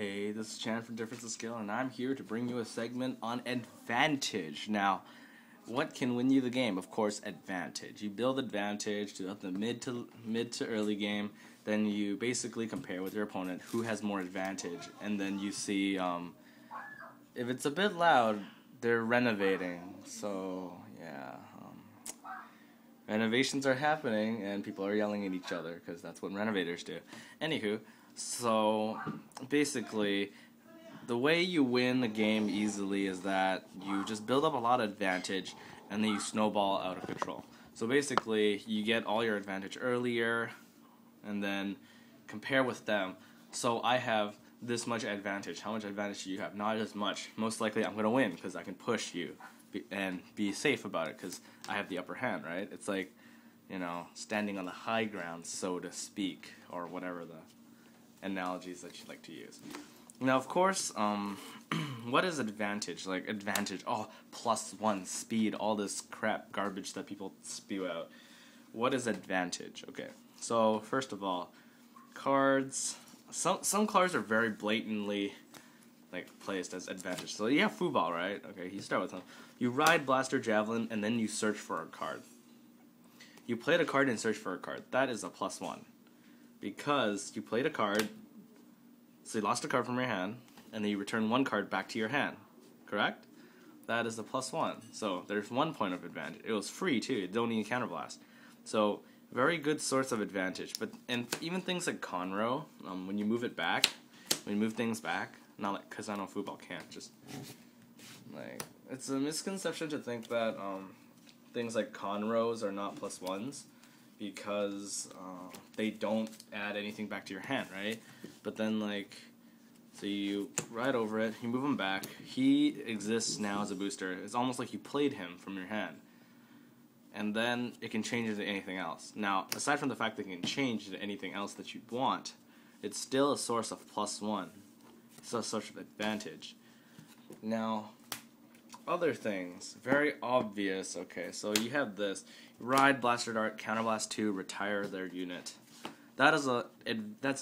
Hey, this is Chan from DifferenceInSkill, and I'm here to bring you a segment on advantage. Now, what can win you the game? Of course, advantage. You build advantage throughout the mid to early game. Then you basically compare with your opponent who has more advantage, and then you see if it's a bit loud, they're renovating. So yeah, renovations are happening, and people are yelling at each other because that's what renovators do. Anywho. So, basically, the way you win the game easily is that you just build up a lot of advantage, and then you snowball out of control. So basically, you get all your advantage earlier, and then compare with them. So I have this much advantage. How much advantage do you have? Not as much. Most likely, I'm going to win, because I can push you, and be safe about it, because I have the upper hand, right? It's like, you know, standing on the high ground, so to speak, or whatever the analogies that you like to use. Now, of course, what is advantage? Like, advantage, oh, +1, speed, all this crap garbage that people spew out. What is advantage? Okay, so, first of all, cards, some cards are very blatantly, like, placed as advantage. So, you have Football, right? Okay, you start with them. You ride Blaster Javelin, and then you search for a card. You played a card and search for a card. That is a +1. Because you played a card, so you lost a card from your hand, and then you return one card back to your hand, correct? That is a +1. So there's 1 point of advantage. It was free too. You don't need a counterblast. So very good source of advantage. And even things like Conroe, when you move it back, when you move things back, not like because I know football can't. Just like it's a misconception to think that things like Conroes are not +1s. Because they don't add anything back to your hand, right? But then, like, so you ride over it, you move him back, he exists now as a booster. It's almost like you played him from your hand. And then it can change into anything else. Now, aside from the fact that it can change into anything else that you want, it's still a source of +1. It's still a source of advantage. Now, other things, very obvious. Okay, so you have this: ride Blaster Dart, Counterblast 2, retire their unit. That's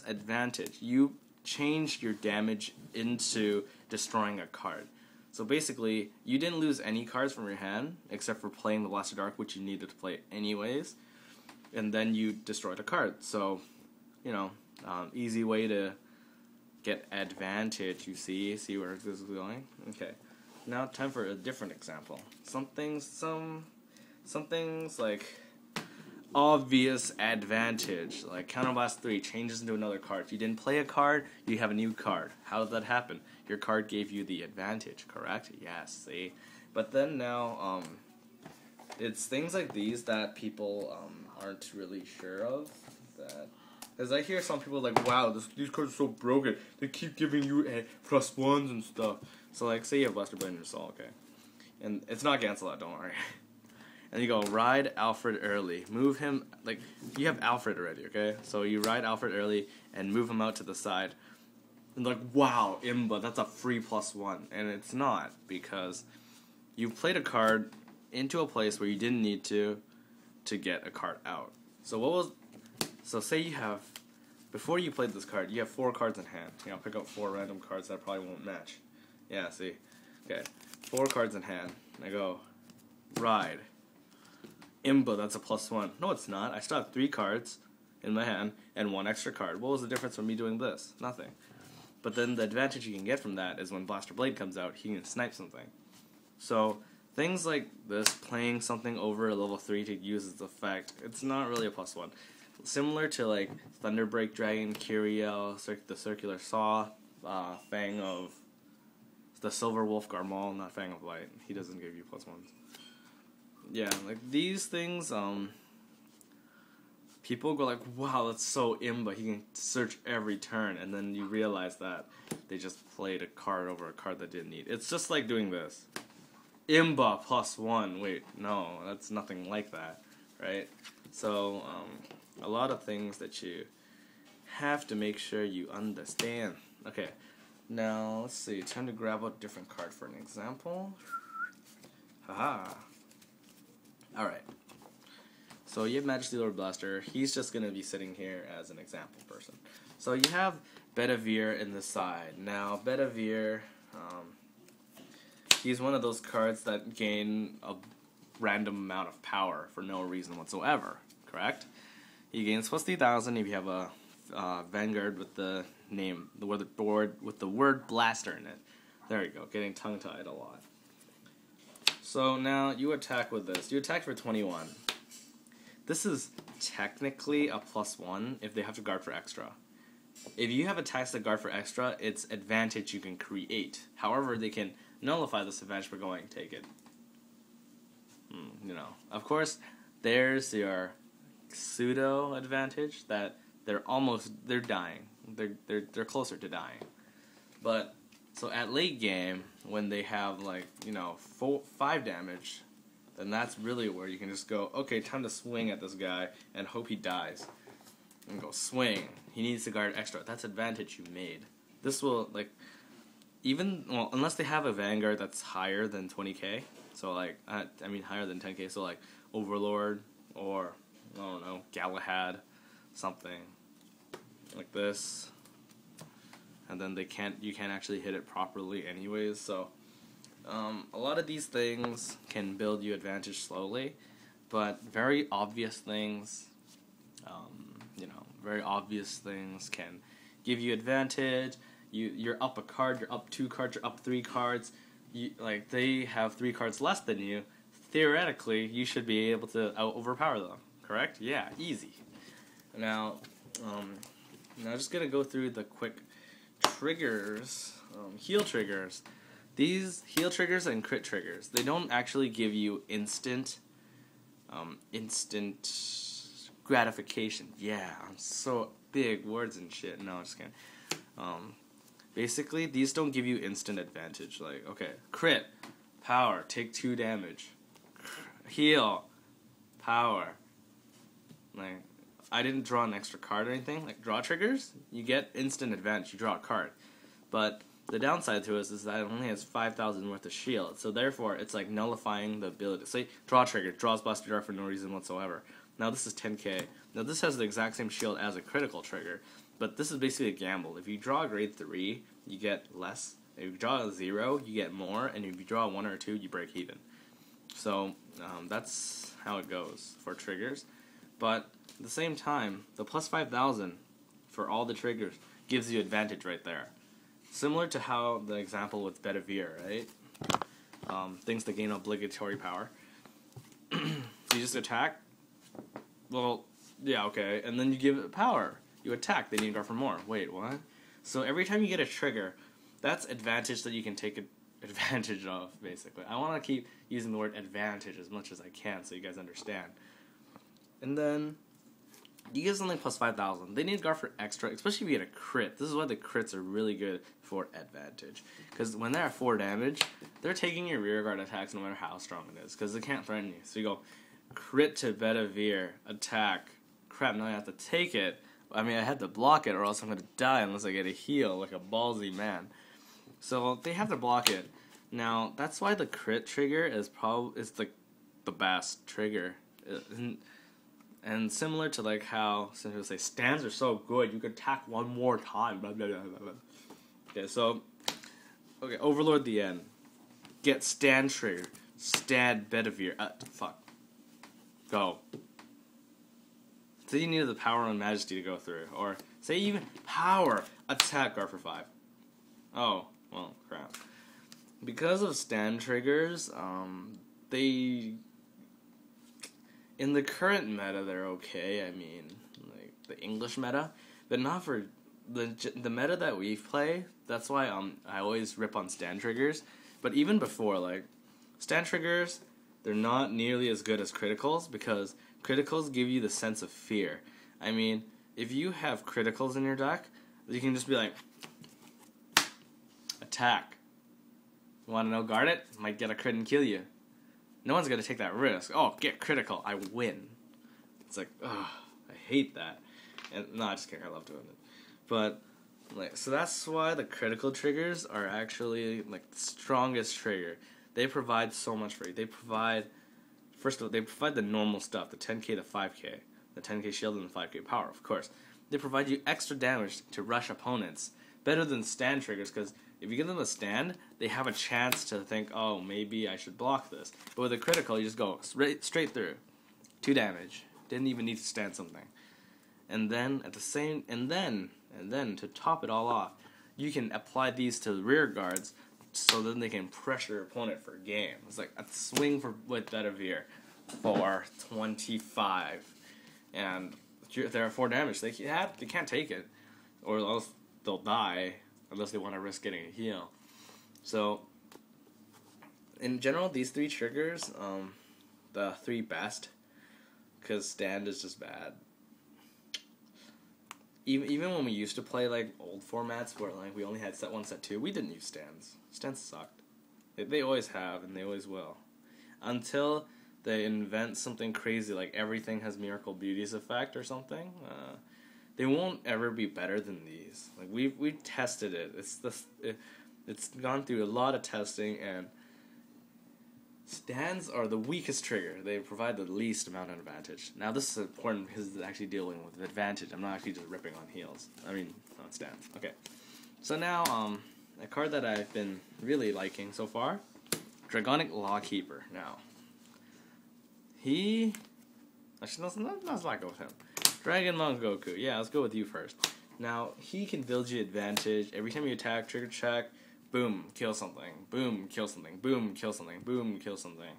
advantage. You changed your damage into destroying a card. So basically, you didn't lose any cards from your hand except for playing the Blaster Dart, which you needed to play anyways, and then you destroyed a card. So, you know, easy way to get advantage. You see where this is going? Okay. Now, time for a different example. Some things like obvious advantage, like Counterblast 3 changes into another card. If you didn't play a card, you have a new card. How did that happen? Your card gave you the advantage, correct? Yes, see? But then now, it's things like these that people aren't really sure of. Because I hear some people like, wow, these cards are so broken. They keep giving you +1s and stuff. So, like, say you have Blaster Blade in your soul, okay? And it's not cancel out, don't worry. And you go, ride Alfred early. Move him, like, you have Alfred already, okay? So you ride Alfred early and move him out to the side. And like, wow, Imba, that's a free +1. And it's not, because you played a card into a place where you didn't need to get a card out. So say you have, before you played this card, you have 4 cards in hand. You know, pick up 4 random cards that probably won't match. Yeah, see? Okay. 4 cards in hand. I go, ride. Imba, that's a +1. No, it's not. I still have 3 cards in my hand and 1 extra card. What was the difference from me doing this? Nothing. But then the advantage you can get from that is when Blaster Blade comes out, he can snipe something. So, things like this, playing something over a level 3 to use its effect, it's not really a +1. Similar to, like, Thunderbreak Dragon, Kyriel, the Circular Saw, Fang of the Silver Wolf Garmal, not Fang of Light. He doesn't give you +1s. Yeah, like these things, people go like, wow, that's so Imba, he can search every turn, and then you realize that they just played a card over a card that didn't need. It's just like doing this. Imba +1, wait, no, that's nothing like that, right? So, a lot of things that you have to make sure you understand. Okay. Now, let's see, time to grab a different card for an example. Haha. Alright. So you have Majesty Lord Blaster. He's just going to be sitting here as an example person. So you have Bedivere in the side. Now, Bedivere, he's one of those cards that gain a random amount of power for no reason whatsoever, correct? He gains plus 3,000 if you have a Vanguard with the word blaster in it. There you go, getting tongue-tied a lot. So now you attack with this. You attack for 21. This is technically a +1 if they have to guard for extra. If you have attacks that guard for extra, it's advantage you can create. However, they can nullify this advantage by going, take it. You know, of course, there's your pseudo advantage that they're dying. They're closer to dying. But so at late game, when they have like 5 damage, then that's really where you can just go, okay, time to swing at this guy and hope he dies. And go swing. He needs to guard extra. That's advantage you made. This will unless they have a Vanguard that's higher than 20k. So higher than 10k. So like Overlord or I don't know, Galahad, something like this. And then you can't actually hit it properly anyways. So a lot of these things can build you advantage slowly, but very obvious things, can give you advantage. You're up a card, you're up 2 cards, you're up 3 cards. They have 3 cards less than you. Theoretically, you should be able to overpower them. Correct? Yeah, easy. Now I'm just gonna go through the quick triggers, heal triggers. These heal triggers and crit triggers, they don't actually give you instant gratification. Yeah, I'm so big words and shit. No, I'm just kidding. Basically, these don't give you instant advantage. Like, okay, crit, power, take 2 damage. Heal, power. Like, I didn't draw an extra card or anything. Like, draw triggers, you get instant advantage. You draw a card. But the downside to it is that it only has 5,000 worth of shield. So therefore, it's like nullifying the ability. Say, draw trigger, draws Buster Dart for no reason whatsoever. Now this is 10k. Now this has the exact same shield as a critical trigger. But this is basically a gamble. If you draw a grade 3, you get less. If you draw a 0, you get more. And if you draw a 1 or a 2, you break even. So that's how it goes for triggers. But at the same time, the plus 5,000 for all the triggers gives you advantage right there. Similar to how the example with Bedivere, right? Things that gain obligatory power. You just attack. Well, yeah, okay. And then you give it power. You attack. They need to guard for more. Wait, what? So every time you get a trigger, that's advantage that you can take advantage of, basically. I want to keep using the word advantage as much as I can so you guys understand. And then you get something plus 5,000. They need to guard for extra, especially if you get a crit. This is why the crits are really good for advantage. Because when they're at 4 damage, they're taking your rear guard attacks no matter how strong it is. Because they can't threaten you. So you go crit to Bedivere, attack. Crap, now I have to take it. I mean, I had to block it or else I'm going to die unless I get a heal like a ballsy man. So they have to block it. Now, that's why the crit trigger is the best trigger. And similar to like how some people say stands are so good, you could attack one more time. Blah, blah, blah, blah, blah. Okay, so Overlord the end. Get stand trigger. Stand Bedivere. Fuck. Go. Say you needed the power and majesty to go through, or say even power attack guard for 5. Oh, well, crap. Because of stand triggers, they in the current meta they're okay. I mean, like the English meta, but not for the meta that we play. That's why I always rip on stand triggers. But even before, like stand triggers, they're not nearly as good as criticals because criticals give you the sense of fear. I mean, if you have criticals in your deck, you can just be like, attack. You want to know guard it? Might get a crit and kill you. No one's going to take that risk. Oh, get critical. I win. It's like, ugh, I hate that. And no, I just kidding. I love doing it. But, like, so that's why the critical triggers are actually, like, the strongest trigger. They provide so much for you. They provide, first of all, they provide the normal stuff, the 10k to 5k, the 10k shield and the 5k power, of course. they provide you extra damage to rush opponents. Better than stand triggers, because if you give them a stand, they have a chance to think, oh, maybe I should block this. But with a critical, you just go straight through. 2 damage. Didn't even need to stand something. And then to top it all off, you can apply these to the rear guards, so then they can pressure your opponent for a game. It's like a swing with Bedivere for 25, and they're at 4 damage. They can't take it, or else they'll die unless they want to risk getting a heal. So, in general, these 3 triggers, the 3 best, because stand is just bad. Even when we used to play like old formats where like we only had set 1, set 2, we didn't use stands. Stands sucked. They always have, and they always will, until they invent something crazy like everything has Miracle Beauty's effect or something. They won't ever be better than these. Like we tested it. It's gone through a lot of testing, and stands are the weakest trigger. They provide the least amount of advantage. Now this is important because it's actually dealing with advantage. I'm not actually just ripping on heals. I mean, on stands. Okay. So now, a card that I've been really liking so far, Dragonic Lawkeeper. Now, actually, let's not go with him. Dragon Monk Goku. Yeah, let's go with you first. Now, he can build you advantage. Every time you attack, trigger check, boom, kill something. Boom, kill something. Boom, kill something. Boom, kill something.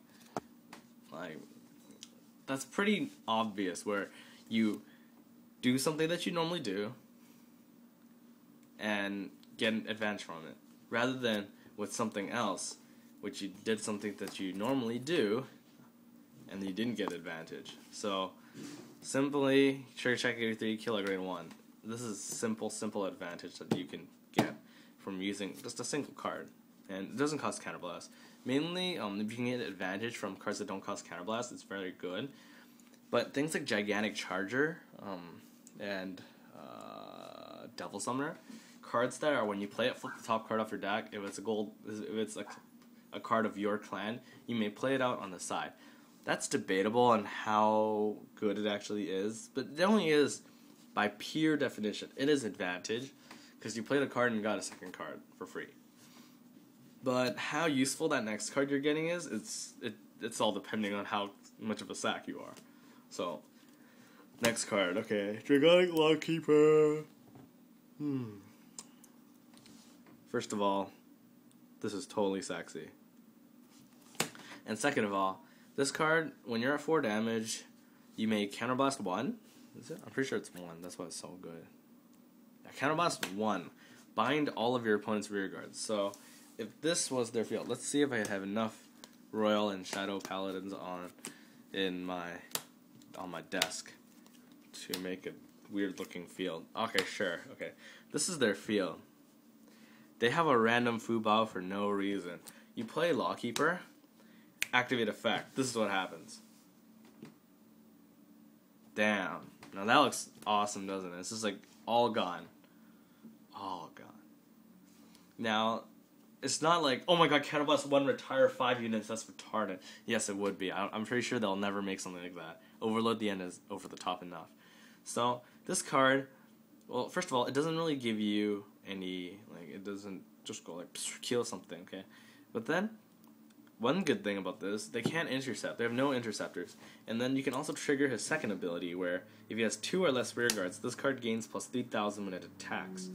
Like, that's pretty obvious, where you do something that you normally do and get an advantage from it, rather than with something else, which you did something that you normally do and you didn't get advantage. So, simply trigger check every 3, kill a grade 1. This is simple advantage that you can get from using just a single card, and it doesn't cost counterblast. Mainly, if you can get advantage from cards that don't cost counterblast, it's very good. But things like Gigantic Charger and Devil Summoner, cards that are, when you play it, flip the top card off your deck. If it's a card of your clan, you may play it out on the side. That's debatable on how good it actually is, but it only is by pure definition. It is advantage, because you played a card and got a second card for free. But how useful that next card you're getting is, it's all depending on how much of a sack you are. So, next card, okay. Dragonic Lawkeeper. First of all, this is totally sexy. And second of all, this card, when you're at 4 damage, you may counterblast 1. Is it? I'm pretty sure it's 1. That's why it's so good. Yeah, counterblast 1. Bind all of your opponent's rear guards. So, if this was their field, let's see if I have enough Royal and Shadow Paladins on my desk to make a weird looking field. Okay, sure. Okay, this is their field. They have a random Fubao for no reason. You play Lawkeeper, activate effect. This is what happens. Damn. Now that looks awesome, doesn't it? It's just like all gone. All gone. Now, it's not like, oh my god, counterblast 1, retire 5 units, that's retarded. Yes, it would be. I'm pretty sure they'll never make something like that. Overload the end is over the top enough. So, this card, well, first of all, it doesn't really give you any, like, it doesn't just go like, kill something, okay? But then, one good thing about this, they can't intercept. They have no interceptors. And then you can also trigger his second ability, where if he has 2 or less rear guards, this card gains plus 3,000 when it attacks.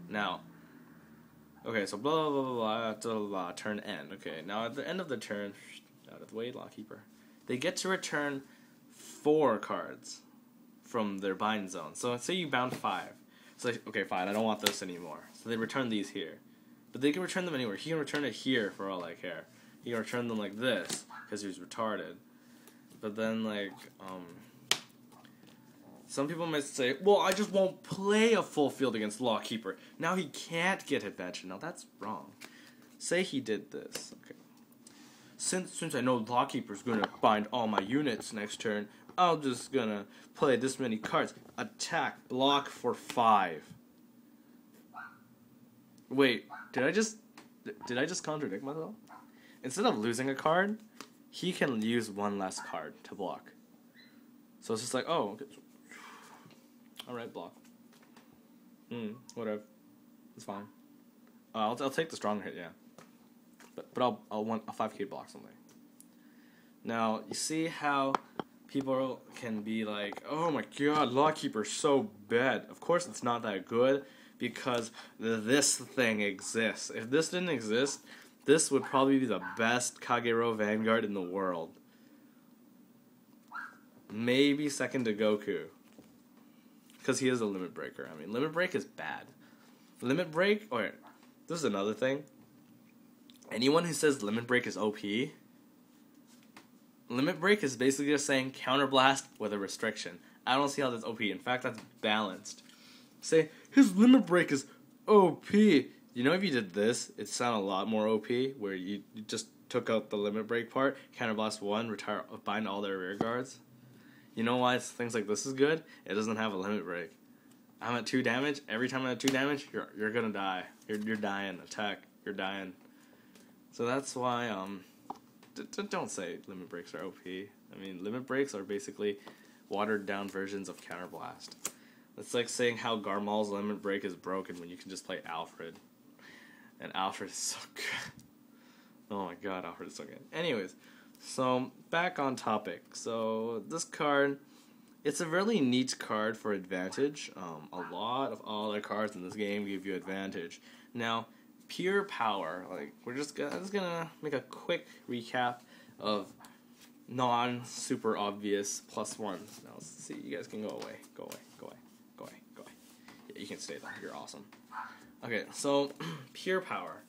Now, okay, so blah, blah, blah, blah, blah, turn end. Okay, now at the end of the turn, out of the way, Lawkeeper, they get to return 4 cards from their bind zone. So let's say you bound 5. So, okay, fine, I don't want this anymore. So they return these here. But they can return them anywhere. He can return it here for all I care. He can return them like this, because he was retarded. But then, like, some people might say, well, I just won't play a full field against Lawkeeper. Now he can't get advantage. Now that's wrong. Say he did this. Okay. Since I know Lawkeeper's gonna bind all my units next turn, I'm just gonna play this many cards. Attack, block for 5. Wait, did I just contradict myself? Instead of losing a card, he can use 1 less card to block. So it's just like, oh, okay. Alright, block. Whatever. It's fine. I'll take the strong hit, yeah. But I'll want a 5k block something. Now, you see how people can be like, oh my god, Lawkeeper's so bad. Of course it's not that good, because this thing exists. If this didn't exist, this would probably be the best Kagero Vanguard in the world. Maybe second to Goku. Because he is a limit breaker. I mean, limit break is bad. Limit break, this is another thing. Anyone who says limit break is OP, limit break is basically just saying counterblast with a restriction. I don't see how that's OP. In fact, that's balanced. Say, his limit break is OP. You know, if you did this, it'd sound a lot more OP, where you just took out the limit break part, counterblast 1, bind all their rear guards. You know why things like this is good? It doesn't have a limit break. I'm at 2 damage. Every time I'm at 2 damage, you're gonna die. You're dying. Attack. You're dying. So that's why don't say limit breaks are OP. I mean, limit breaks are basically watered down versions of counterblast. It's like saying how Garmal's limit break is broken when you can just play Alfred. And Alfred is so good. Oh my god, Alfred is so good. Anyways, so back on topic. So this card, it's a really neat card for advantage. A lot of all the cards in this game give you advantage. Now, pure power, like I'm just gonna make a quick recap of non-super obvious +1s. Now, let's see, you guys can go away. Go away. Yeah, you can stay there. You're awesome. Okay, so pure power.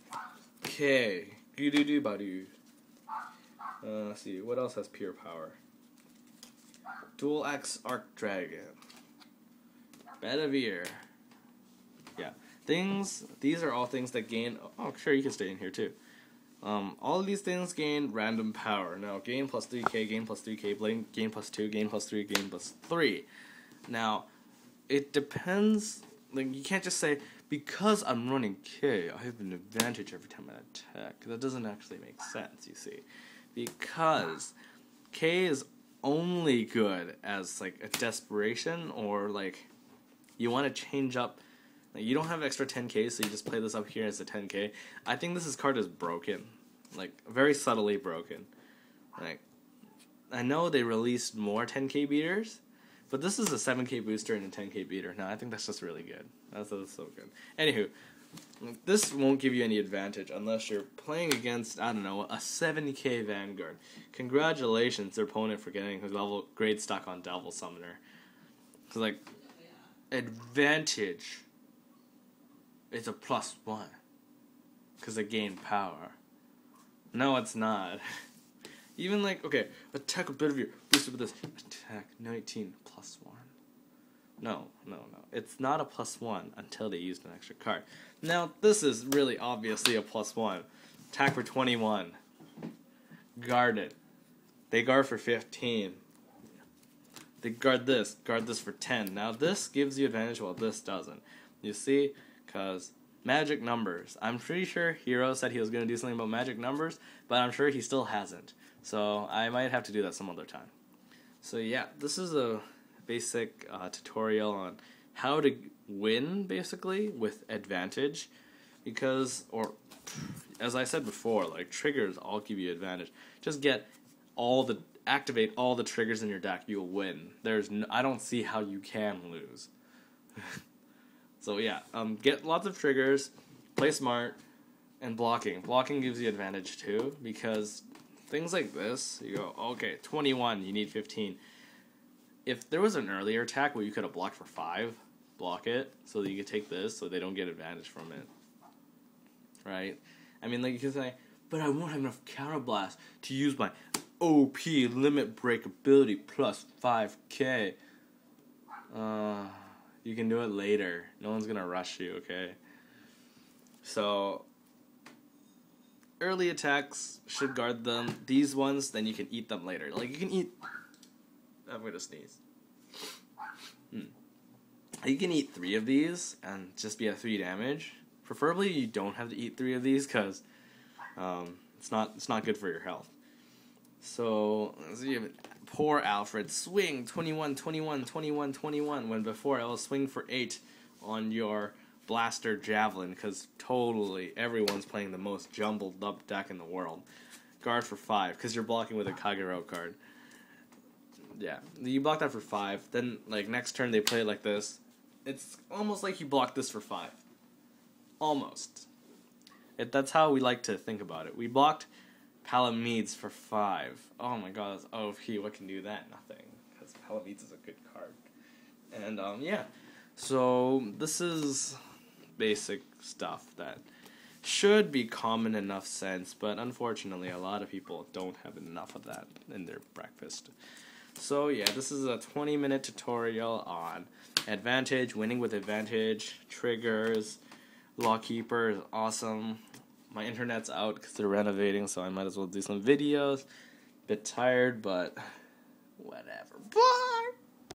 Okay, Goo-doo-doo-ba-doo. Let's see, what else has pure power? Dual X Arc Dragon. Bedivere. Yeah. These are all things that gain, oh sure, you can stay in here too. All of these things gain random power. Now, gain plus 3k, gain plus 3k, gain plus 2, gain plus 3, gain plus 3. Now, it depends, like, you can't just say, because I'm running K, I have an advantage every time I attack. That doesn't actually make sense, you see. Because K is only good as, like, a desperation, or, like, you want to change up. Like, you don't have extra 10k, so you just play this up here as a 10k. I think this card is broken. Like, very subtly broken. Like, I know they released more 10k beaters, but this is a 7k booster and a 10k beater. Now, I think that's just really good. That's so good. Anywho, this won't give you any advantage unless you're playing against, I don't know, a 7k Vanguard. Congratulations, their opponent, for getting his grade stuck on Devil Summoner. So, like, advantage, it's a +1. Because they gain power. No, it's not. Even like, okay, attack a bit of your boosted with this. Attack 19 +1. No. It's not a +1 until they used an extra card. Now, this is really obviously a +1. Attack for 21. Guarded. They guard for 15. They guard this for 10. Now, this gives you advantage while this doesn't. You see? Because magic numbers. I'm pretty sure Hero said he was going to do something about magic numbers, but I'm sure he still hasn't. So I might have to do that some other time. So yeah, this is a basic tutorial on how to win, basically, with advantage. Because, or as I said before, like, triggers all give you advantage. Just activate all the triggers in your deck, you'll win. I don't see how you can lose. So yeah, get lots of triggers, play smart, and blocking. Blocking gives you advantage too, because things like this, you go, okay, 21, you need 15. If there was an earlier attack where you could have blocked for 5, block it, so that you could take this, so they don't get advantage from it. Right? I mean, like, you can say, but I won't have enough counterblast to use my OP limit break ability plus 5k. You can do it later. No one's gonna rush you, okay? So, early attacks should guard them. These ones, then you can eat them later. Like, you can eat... I'm gonna sneeze. You can eat 3 of these and just be at 3 damage. Preferably, you don't have to eat 3 of these, because it's not good for your health. So you have poor Alfred, swing 21, 21, 21, 21, when before I was swing for 8 on your blaster javelin, because totally everyone's playing the most jumbled up deck in the world. Guard for 5, because you're blocking with a Kagero card. Yeah, you block that for 5, then like next turn they play it like this. It's almost like you blocked this for 5. Almost. That's how we like to think about it. We blocked Palamedes for 5. Oh my god, that's OP. What can do that? Nothing. Because Palamedes is a good card. And, yeah. So, this is basic stuff that should be common enough sense, but unfortunately, a lot of people don't have enough of that in their breakfast. So, yeah, this is a 20-minute tutorial on advantage, winning with advantage, triggers, Lawkeeper is awesome. My internet's out because they're renovating, so I might as well do some videos. Bit tired, but whatever. Bye!